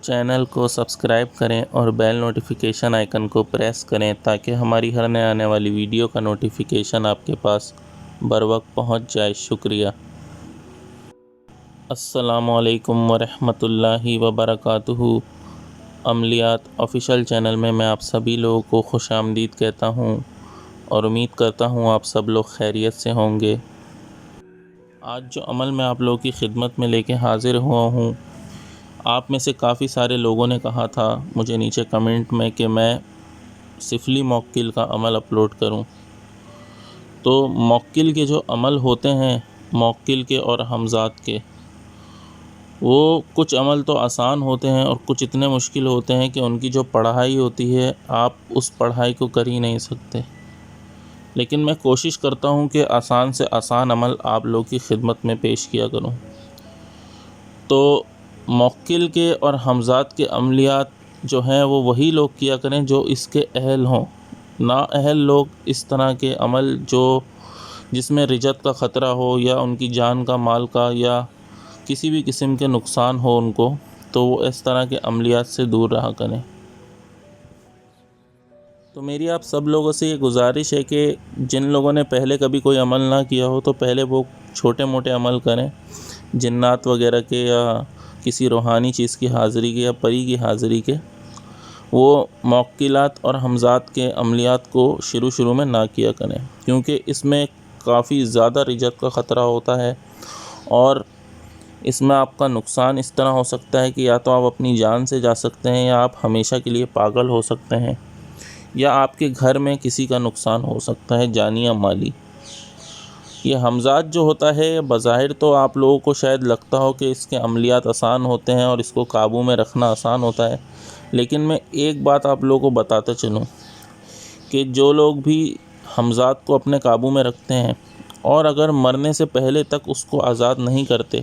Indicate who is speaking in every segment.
Speaker 1: Channel کو subscribe کریں اور بیل نوٹیفیکیشن آئیکن کو پریس کریں تاکہ ہماری ہر نئے آنے والی ویڈیو کا نوٹیفیکیشن آپ کے پاس بروقت پہنچ جائے۔ شکریہ۔ السلام علیکم ورحمۃ اللہ وبرکاتہ۔ عملیات آفیشیل چینل میں آپ سبھی لوگوں کو خوش آمدید کہتا ہوں اور امید کرتا ہوں آپ سب لوگ خیریت سے ہوں گے۔ آج جو عمل میں آپ لوگوں کی خدمت میں لے کے حاضر ہوا ہوں، آپ میں سے کافی سارے لوگوں نے کہا تھا مجھے نیچے کمنٹ میں کہ میں سفلی موکل کا عمل اپلوڈ کروں۔ تو موکل کے جو عمل ہوتے ہیں، موکل کے اور حمزات کے، وہ کچھ عمل تو آسان ہوتے ہیں اور کچھ اتنے مشکل ہوتے ہیں کہ ان کی جو پڑھائی ہوتی ہے آپ اس پڑھائی کو کر ہی نہیں سکتے۔ لیکن میں کوشش کرتا ہوں کہ آسان سے آسان عمل آپ لوگوں کی خدمت میں پیش کیا کروں۔ تو موکل کے اور حمزات کے عملیات جو ہیں وہ وہی لوگ کیا کریں جو اس کے اہل ہوں۔ نااہل لوگ اس طرح کے عمل جس میں رجت کا خطرہ ہو یا ان کی جان کا، مال کا یا کسی بھی قسم کے نقصان ہو ان کو، تو وہ اس طرح کے عملیات سے دور رہا کریں۔ تو میری آپ سب لوگوں سے یہ گزارش ہے کہ جن لوگوں نے پہلے کبھی کوئی عمل نہ کیا ہو تو پہلے وہ چھوٹے موٹے عمل کریں، جنات وغیرہ کے یا کسی روحانی چیز کی حاضری کے یا پری کی حاضری کے۔ وہ موکلات اور حمزات کے عملیات کو شروع میں نہ کیا کریں، کیونکہ اس میں کافی زیادہ رجت کا خطرہ ہوتا ہے اور اس میں آپ کا نقصان اس طرح ہو سکتا ہے کہ یا تو آپ اپنی جان سے جا سکتے ہیں یا آپ ہمیشہ کے لیے پاگل ہو سکتے ہیں، یا آپ کے گھر میں کسی کا نقصان ہو سکتا ہے جانی یا مالی۔ یہ حمزات جو ہوتا ہے بظاہر تو آپ لوگوں کو شاید لگتا ہو کہ اس کے عملیات آسان ہوتے ہیں اور اس کو قابو میں رکھنا آسان ہوتا ہے، لیکن میں ایک بات آپ لوگوں کو بتاتا چلوں کہ جو لوگ بھی حمزات کو اپنے قابو میں رکھتے ہیں اور اگر مرنے سے پہلے تک اس کو آزاد نہیں کرتے،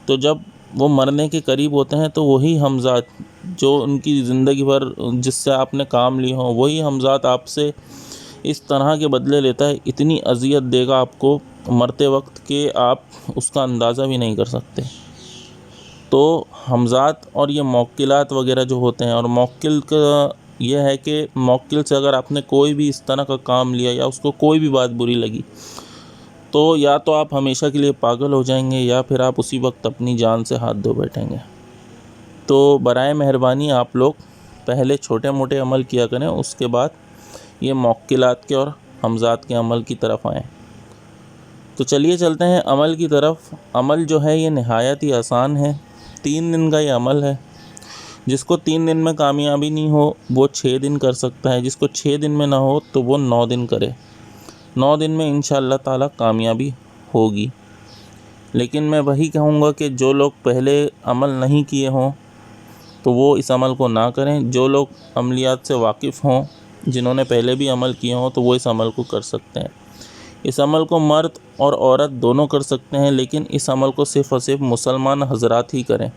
Speaker 1: تو جب وہ مرنے کے قریب ہوتے ہیں تو وہی حمزات جو ان کی زندگی بھر جس سے آپ نے کام لی ہوں، وہی حمزات آپ سے اس طرح کے بدلے لیتا ہے، اتنی اذیت دے گا آپ کو مرتے وقت کہ آپ اس کا اندازہ بھی نہیں کر سکتے۔ تو حمزات اور یہ موکلات وغیرہ جو ہوتے ہیں، اور موکل کا یہ ہے کہ موکل سے اگر آپ نے کوئی بھی اس طرح کا کام لیا یا اس کو کوئی بھی بات بری لگی، تو یا تو آپ ہمیشہ کے لیے پاگل ہو جائیں گے یا پھر آپ اسی وقت اپنی جان سے ہاتھ دھو بیٹھیں گے۔ تو برائے مہربانی آپ لوگ پہلے چھوٹے موٹے عمل کیا کریں، اس کے بعد یہ موکلات کے اور حمزات کے عمل کی طرف آئیں۔ تو چلیے چلتے ہیں عمل کی طرف۔ عمل جو ہے یہ نہایت ہی آسان ہے، 3 دن کا یہ عمل ہے۔ جس کو 3 دن میں کامیابی نہیں ہو وہ 6 دن کر سکتا ہے، جس کو 6 دن میں نہ ہو تو وہ 9 دن کرے۔ 9 دن میں انشاءاللہ تعالی کامیابی ہوگی۔ لیکن میں وہی کہوں گا کہ جو لوگ پہلے عمل نہیں کیے ہوں تو وہ اس عمل کو نہ کریں۔ جو لوگ عملیات سے واقف ہوں، جنہوں نے پہلے بھی عمل کیے ہوں، تو وہ اس عمل کو کر سکتے ہیں۔ اس عمل کو مرد اور عورت دونوں کر سکتے ہیں، لیکن اس عمل کو صرف اور صرف مسلمان حضرات ہی کریں۔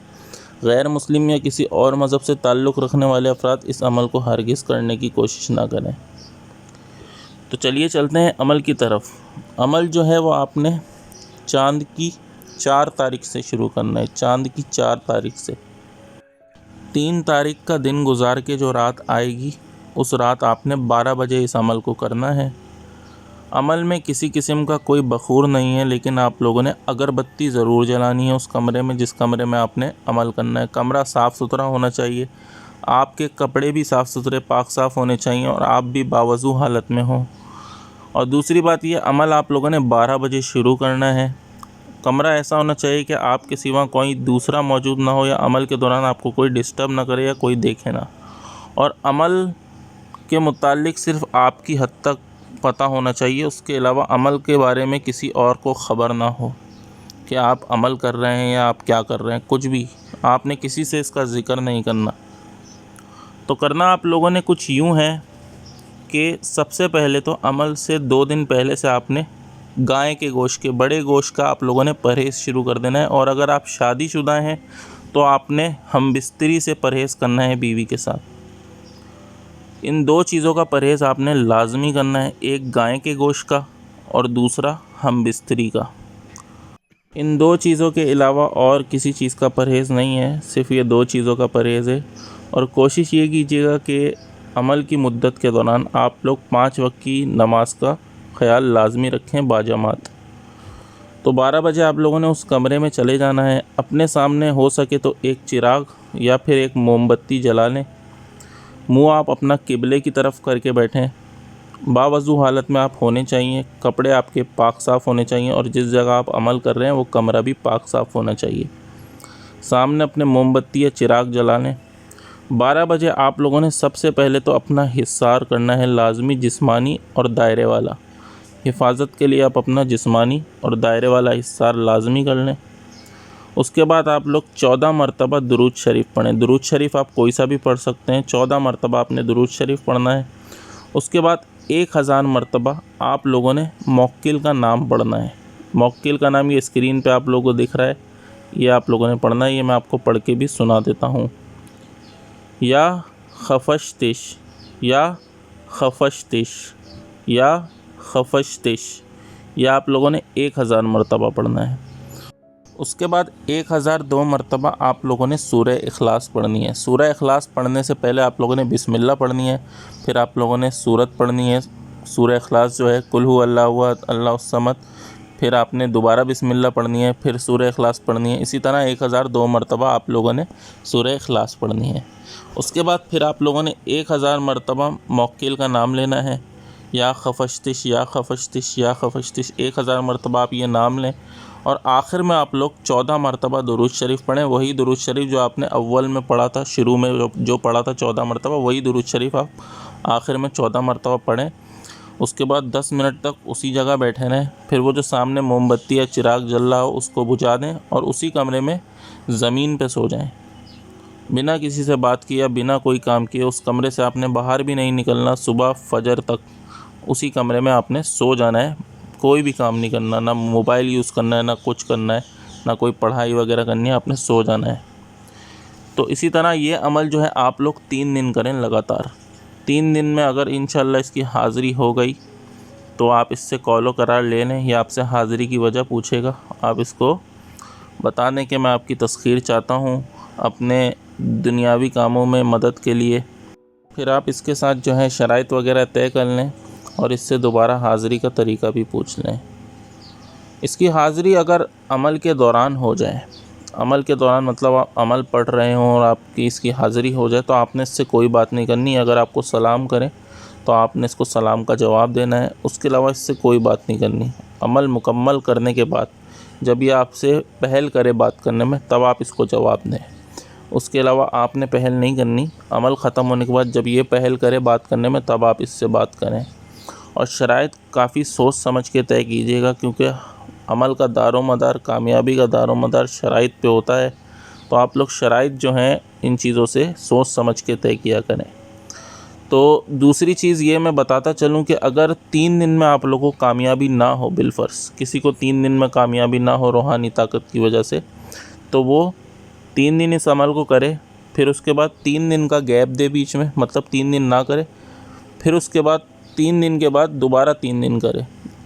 Speaker 1: غیر مسلم یا کسی اور مذہب سے تعلق رکھنے والے افراد اس عمل کو ہرگز کرنے کی کوشش نہ کریں۔ تو چلیے چلتے ہیں عمل کی طرف۔ عمل جو ہے وہ آپ نے چاند کی 4 تاریخ سے شروع کرنا ہے، چاند کی 4 تاریخ سے۔ 3 تاریخ کا دن گزار کے جو رات آئے گی، اس رات آپ نے 12 بجے اس عمل کو کرنا ہے۔ عمل میں کسی قسم کا کوئی بخور نہیں ہے، لیکن آپ لوگوں نے اگربتی ضرور جلانی ہے اس کمرے میں جس کمرے میں آپ نے عمل کرنا ہے۔ کمرہ صاف ستھرا ہونا چاہیے، آپ کے کپڑے بھی صاف ستھرے پاک صاف ہونے چاہیے اور آپ بھی باوضو حالت میں ہوں۔ اور دوسری بات یہ، عمل آپ لوگوں نے 12 بجے شروع کرنا ہے۔ کمرہ ایسا ہونا چاہیے کہ آپ کے سوا کوئی دوسرا موجود نہ ہو یا عمل کے دوران آپ کو کوئی ڈسٹرب نہ کرے یا کوئی دیکھے نہ، اور عمل کے متعلق صرف آپ کی حد تک پتہ ہونا چاہیے، اس کے علاوہ عمل کے بارے میں کسی اور کو خبر نہ ہو کہ آپ عمل کر رہے ہیں یا آپ کیا کر رہے ہیں، کچھ بھی آپ نے کسی سے اس کا ذکر نہیں کرنا۔ تو کرنا آپ لوگوں نے کچھ یوں ہے کہ سب سے پہلے تو عمل سے 2 دن پہلے سے آپ نے گائے کے گوشت کے، بڑے گوشت کا آپ لوگوں نے پرہیز شروع کر دینا ہے، اور اگر آپ شادی شدہ ہیں تو آپ نے ہم بستری سے پرہیز کرنا ہے بیوی کے ساتھ۔ ان 2 چیزوں کا پرہیز آپ نے لازمی کرنا ہے، ایک گائے کے گوشت کا اور دوسرا ہم بستری کا۔ ان 2 چیزوں کے علاوہ اور کسی چیز کا پرہیز نہیں ہے، صرف یہ 2 چیزوں کا پرہیز ہے۔ اور کوشش یہ کیجیے گا کہ عمل کی مدت کے دوران آپ لوگ 5 وقت کی نماز کا خیال لازمی رکھیں باجماعت۔ تو 12 بجے آپ لوگوں نے اس کمرے میں چلے جانا ہے، اپنے سامنے ہو سکے تو ایک چراغ یا پھر ایک موم بتی جلا لیں، منہ آپ اپنا قبلے کی طرف کر کے بیٹھیں، باوضو حالت میں آپ ہونے چاہیے، کپڑے آپ کے پاک صاف ہونے چاہیے، اور جس جگہ آپ عمل کر رہے ہیں وہ کمرہ بھی پاک صاف ہونا چاہیے۔ سامنے اپنے موم بتی یا چراغ جلا لیں۔ 12 بجے آپ لوگوں نے سب سے پہلے تو اپنا حصار کرنا ہے لازمی، جسمانی اور دائرے والا۔ حفاظت کے لیے آپ اپنا جسمانی اور دائرے والا حصار لازمی کر لیں۔ اس کے بعد آپ لوگ 14 مرتبہ درود شریف پڑھیں۔ درود شریف آپ کوئی سا بھی پڑھ سکتے ہیں، 14 مرتبہ آپ نے درود شریف پڑھنا ہے۔ اس کے بعد 1000 مرتبہ آپ لوگوں نے موکل کا نام پڑھنا ہے۔ موکل کا نام یہ اسکرین پہ آپ لوگوں کو دکھ رہا ہے، یہ آپ لوگوں نے پڑھنا ہے، یہ میں آپ کو پڑھ کے بھی سنا دیتا ہوں۔ یا خفشتش، یا خفشتش، یا خفشتش، یہ آپ لوگوں نے 1000 مرتبہ پڑھنا ہے۔ اس کے بعد 1002 مرتبہ آپ لوگوں نے سورہ اخلاص پڑھنی ہے۔ سورہ اخلاص پڑھنے سے پہلے آپ لوگوں نے بسم اللہ پڑھنی ہے، پھر آپ لوگوں نے سورت پڑھنی ہے۔ سورہ اخلاص جو ہے قل هو اللہ احد اللہ الصمد، پھر آپ نے دوبارہ بسم اللہ پڑھنی ہے، پھر سورہ اخلاص پڑھنی ہے۔ اسی طرح 1002 مرتبہ آپ لوگوں نے سورہ اخلاص پڑھنی ہے۔ اس کے بعد پھر آپ لوگوں نے 1000 مرتبہ موکل کا نام لینا ہے، یا خفشتش، یا خفشتش، یا خفشتش، 1000 مرتبہ آپ یہ نام لیں، اور آخر میں آپ لوگ 14 مرتبہ درود شریف پڑھیں۔ وہی درود شریف جو آپ نے اول میں پڑھا تھا، شروع میں جو پڑھا تھا 14 مرتبہ، وہی درود شریف آپ آخر میں 14 مرتبہ پڑھیں۔ اس کے بعد 10 منٹ تک اسی جگہ بیٹھے رہیں، پھر وہ جو سامنے موم بتی یا چراغ جل رہا ہو اس کو بجھا دیں، اور اسی کمرے میں زمین پہ سو جائیں، بنا کسی سے بات کیے، بنا کوئی کام کیے۔ اس کمرے سے آپ نے باہر بھی نہیں نکلنا، صبح فجر تک اسی کمرے میں آپ نے سو جانا ہے، کوئی بھی کام نہیں کرنا، نہ موبائل یوز کرنا ہے، نہ کچھ کرنا ہے، نہ کوئی پڑھائی وغیرہ کرنی ہے، آپ نے سو جانا ہے۔ تو اسی طرح یہ عمل جو ہے آپ لوگ 3 دن کریں لگاتار۔ 3 دن میں اگر انشاءاللہ اس کی حاضری ہو گئی تو آپ اس سے قول و قرار لے لیں، یا آپ سے حاضری کی وجہ پوچھے گا، آپ اس کو بتا دیں کہ میں آپ کی تسخیر چاہتا ہوں اپنے دنیاوی کاموں میں مدد کے لیے۔ پھر آپ اس کے ساتھ جو ہے شرائط وغیرہ طے کر لیں، اور اس سے دوبارہ حاضری کا طریقہ بھی پوچھ لیں۔ اس کی حاضری اگر عمل کے دوران ہو جائے، عمل کے دوران مطلب آپ عمل پڑھ رہے ہوں اور آپ کی اس کی حاضری ہو جائے، تو آپ نے اس سے کوئی بات نہیں کرنی۔ اگر آپ کو سلام کریں تو آپ نے اس کو سلام کا جواب دینا ہے، اس کے علاوہ اس سے کوئی بات نہیں کرنی۔ عمل مکمل کرنے کے بعد جب یہ آپ سے پہل کرے بات کرنے میں، تب آپ اس کو جواب دیں، اس کے علاوہ آپ نے پہل نہیں کرنی۔ عمل ختم ہونے کے بعد جب یہ پہل کرے بات کرنے میں، تب آپ اس سے بات کریں، اور شرائط کافی سوچ سمجھ کے طے کیجیے گا، کیونکہ عمل کا دار و مدار، کامیابی کا دار و مدار شرائط پہ ہوتا ہے۔ تو آپ لوگ شرائط جو ہیں ان چیزوں سے سوچ سمجھ کے طے کیا کریں۔ تو دوسری چیز یہ میں بتاتا چلوں کہ اگر 3 دن میں آپ لوگوں کو کامیابی نہ ہو، بالفرض کسی کو 3 دن میں کامیابی نہ ہو روحانی طاقت کی وجہ سے، تو وہ 3 دن اس عمل کو کرے، پھر اس کے بعد 3 دن کا گیپ دے بیچ میں، مطلب 3 دن نہ کرے، پھر اس کے بعد 3 دن کے بعد دوبارہ 3 دن کرے۔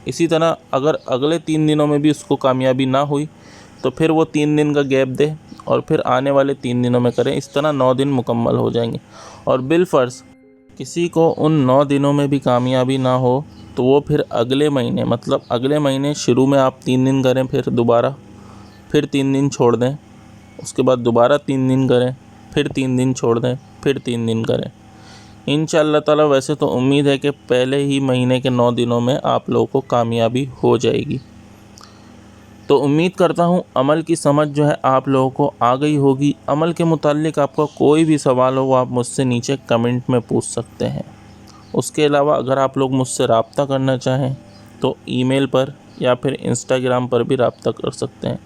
Speaker 1: اسی طرح اگر اگلے 3 دنوں میں بھی اس کو کامیابی نہ ہوئی تو پھر وہ 3 دن کا گیپ دے، اور پھر آنے والے 3 دنوں میں کریں۔ اس طرح 9 دن مکمل ہو جائیں گے۔ اور بالفرض کسی کو ان 9 دنوں میں بھی کامیابی نہ ہو تو وہ پھر اگلے مہینے، مطلب اگلے مہینے شروع میں آپ 3 دن کریں، پھر دوبارہ، پھر 3 دن چھوڑ دیں، اس کے بعد دوبارہ 3 دن کریں، پھر 3 دن چھوڑ دیں، پھر 3 دن کریں۔ انشاءاللہ تعالی ویسے تو امید ہے کہ پہلے ہی مہینے کے 9 دنوں میں آپ لوگوں کو کامیابی ہو جائے گی۔ تو امید کرتا ہوں عمل کی سمجھ جو ہے آپ لوگوں کو آ گئی ہوگی۔ عمل کے متعلق آپ کا کوئی بھی سوال ہو وہ آپ مجھ سے نیچے کمنٹ میں پوچھ سکتے ہیں۔ اس کے علاوہ اگر آپ لوگ مجھ سے رابطہ کرنا چاہیں تو ای میل پر یا پھر انسٹاگرام پر بھی رابطہ کر سکتے ہیں۔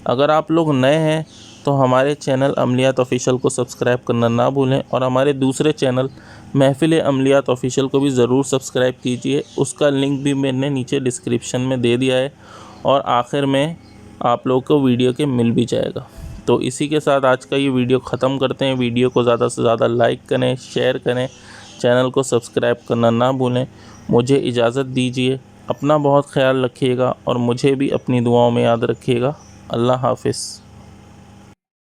Speaker 1: اگر آپ لوگ نئے ہیں تو ہمارے چینل عملیات آفیشیل کو سبسکرائب کرنا نہ بھولیں، اور ہمارے دوسرے چینل محفل عملیات آفیشیل کو بھی ضرور سبسکرائب کیجئے۔ اس کا لنک بھی میں نے نیچے ڈسکرپشن میں دے دیا ہے، اور آخر میں آپ لوگوں کو ویڈیو کے مل بھی جائے گا۔ تو اسی کے ساتھ آج کا یہ ویڈیو ختم کرتے ہیں۔ ویڈیو کو زیادہ سے زیادہ لائک کریں، شیئر کریں، چینل کو سبسکرائب کرنا نہ بھولیں۔ مجھے اجازت دیجیے، اپنا بہت خیال رکھیے گا، اور مجھے بھی اپنی دعاؤں میں یاد رکھیے گا۔ اللہ حافظ.